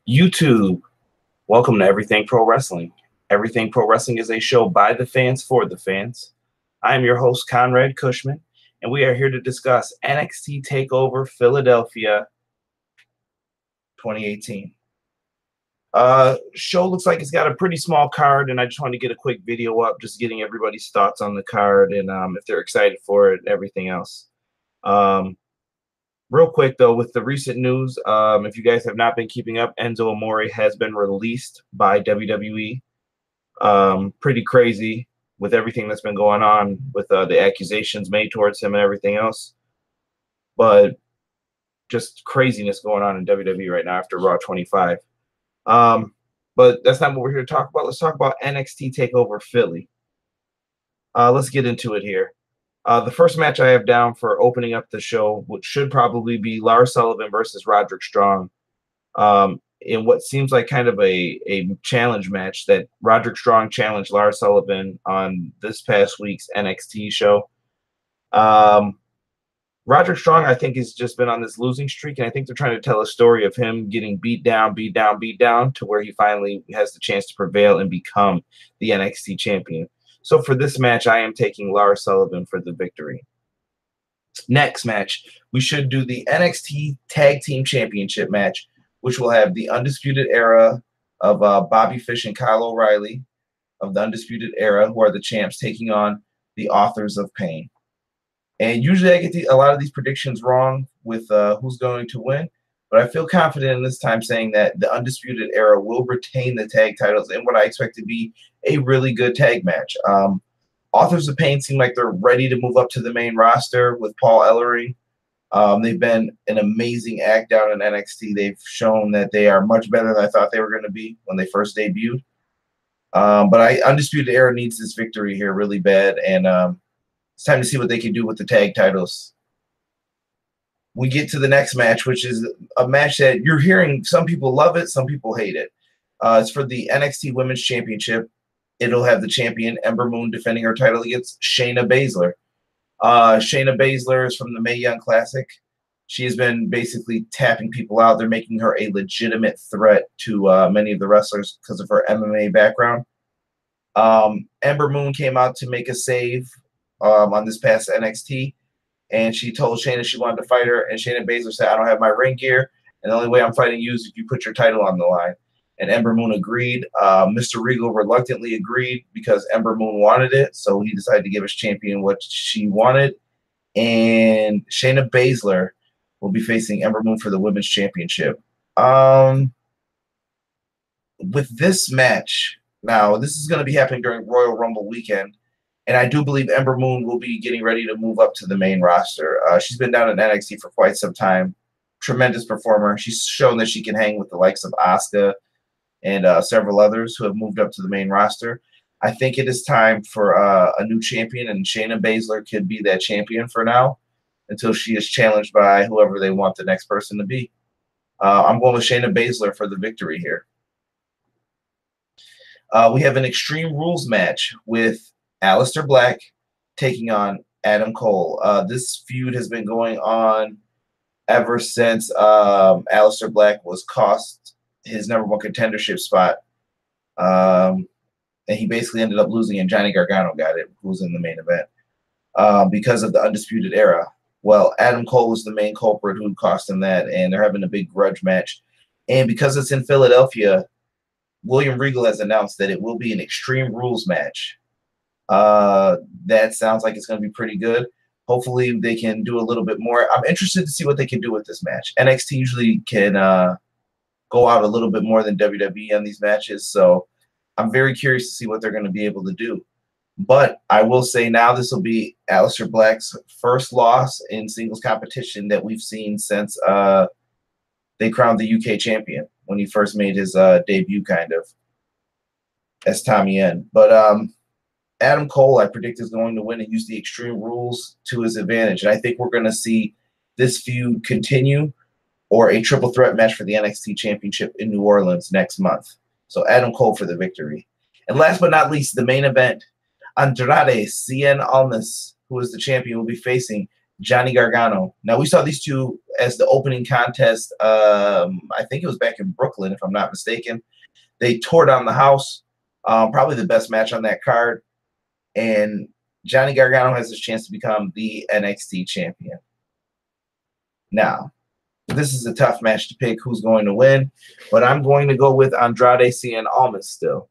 YouTube, welcome to Everything Pro Wrestling. Everything Pro Wrestling is a show by the fans for the fans. I am your host, Conrad Cushman, and we are here to discuss NXT Takeover Philadelphia 2018. Show looks like it's got a pretty small card, and I just wanted to get a quick video up, just getting everybody's thoughts on the card and if they're excited for it and everything else. Real quick, though, with the recent news, if you guys have not been keeping up, Enzo Amore has been released by WWE. Pretty crazy with everything that's been going on with the accusations made towards him and everything else. But just craziness going on in WWE right now after Raw 25. But that's not what we're here to talk about. Let's talk about NXT Takeover Philly. Let's get into it here. The first match I have down for opening up the show, which should probably be Lars Sullivan versus Roderick Strong, in what seems like kind of a challenge match that Roderick Strong challenged Lars Sullivan on this past week's NXT show. Roderick Strong, I think, has just been on this losing streak, and I think they're trying to tell a story of him getting beat down to where he finally has the chance to prevail and become the NXT champion. So for this match, I am taking Lars Sullivan for the victory. Next match, we should do the NXT Tag Team Championship match, which will have the Undisputed Era of Bobby Fish and Kyle O'Reilly of the Undisputed Era, who are the champs, taking on the Authors of Pain. And usually I get a lot of these predictions wrong with who's going to win, but I feel confident in this time saying that the Undisputed Era will retain the tag titles in what I expect to be a really good tag match. Authors of Pain seem like they're ready to move up to the main roster with Paul Ellering. They've been an amazing act down in NXT. They've shown that they are much better than I thought they were going to be when they first debuted. But Undisputed Era needs this victory here really bad, and it's time to see what they can do with the tag titles. We get to the next match, which is a match that you're hearing some people love it, some people hate it. It's for the NXT Women's Championship. It'll have the champion, Ember Moon, defending her title against Shayna Baszler. Shayna Baszler is from the Mae Young Classic. She has been basically tapping people out. They're making her a legitimate threat to many of the wrestlers because of her MMA background. Ember Moon came out to make a save on this past NXT, and she told Shayna she wanted to fight her, and Shayna Baszler said, I don't have my ring gear, and the only way I'm fighting you is if you put your title on the line. And Ember Moon agreed. Mr. Regal reluctantly agreed because Ember Moon wanted it, so he decided to give his champion what she wanted. And Shayna Baszler will be facing Ember Moon for the Women's Championship. With this match, now this is going to be happening during Royal Rumble weekend, and I do believe Ember Moon will be getting ready to move up to the main roster. She's been down in NXT for quite some time. Tremendous performer. She's shown that she can hang with the likes of Asuka and several others who have moved up to the main roster. I think it is time for a new champion, and Shayna Baszler could be that champion for now until she is challenged by whoever they want the next person to be. I'm going with Shayna Baszler for the victory here. We have an Extreme Rules match with Aleister Black taking on Adam Cole. This feud has been going on ever since Aleister Black was cost his #1 contendership spot. And he basically ended up losing, and Johnny Gargano got it, who was in the main event, because of the Undisputed Era. Well, Adam Cole was the main culprit who cost him that, and they're having a big grudge match. And because it's in Philadelphia, William Regal has announced that it will be an Extreme Rules match. That sounds like it's going to be pretty good. Hopefully they can do a little bit more. I'm interested to see what they can do with this match. NXT usually can go out a little bit more than WWE on these matches, so I'm very curious to see what they're going to be able to do. But I will say now this will be Aleister Black's first loss in singles competition that we've seen since they crowned the UK champion when he first made his debut, kind of, as Tommy N. But Adam Cole, I predict, is going to win and use the Extreme Rules to his advantage. And I think we're going to see this feud continue, or a triple threat match for the NXT Championship in New Orleans next month. So Adam Cole for the victory. And last but not least, the main event, Andrade Cien Almas, who is the champion, will be facing Johnny Gargano. Now, we saw these two as the opening contest. I think it was back in Brooklyn, if I'm not mistaken. They tore down the house. Probably the best match on that card. And Johnny Gargano has his chance to become the NXT champion. Now, this is a tough match to pick who's going to win, but I'm going to go with Andrade, Cien, Almas still.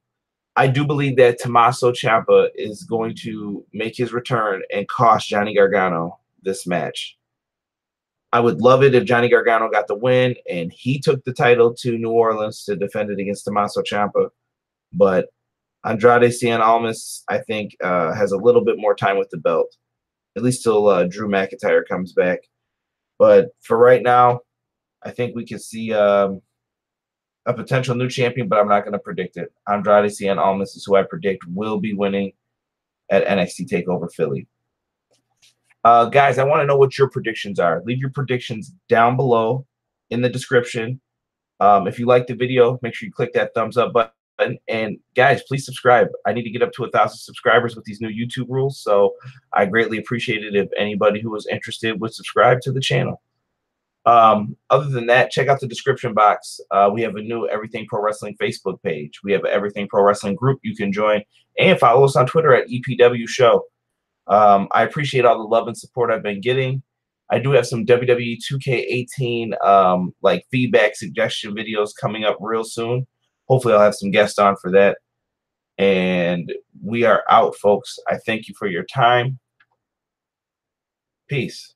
I do believe that Tommaso Ciampa is going to make his return and cost Johnny Gargano this match. I would love it if Johnny Gargano got the win and he took the title to New Orleans to defend it against Tommaso Ciampa. But Andrade, Cien, Almas, I think, has a little bit more time with the belt, at least till Drew McIntyre comes back. But for right now, I think we could see a potential new champion, but I'm not going to predict it. Andrade, Cien, Almas is who I predict will be winning at NXT TakeOver Philly. Guys, I want to know what your predictions are. Leave your predictions down below in the description. If you like the video, make sure you click that thumbs up button. And guys, please subscribe. I need to get up to 1,000 subscribers with these new YouTube rules, so I greatly appreciate it if anybody who is interested would subscribe to the channel. Other than that, check out the description box. We have a new Everything Pro Wrestling Facebook page. We have an Everything Pro Wrestling group you can join, and follow us on Twitter at EPW Show. I appreciate all the love and support I've been getting. I do have some WWE 2K18 like feedback suggestion videos coming up real soon. Hopefully I'll have some guests on for that. And we are out, folks. I thank you for your time. Peace.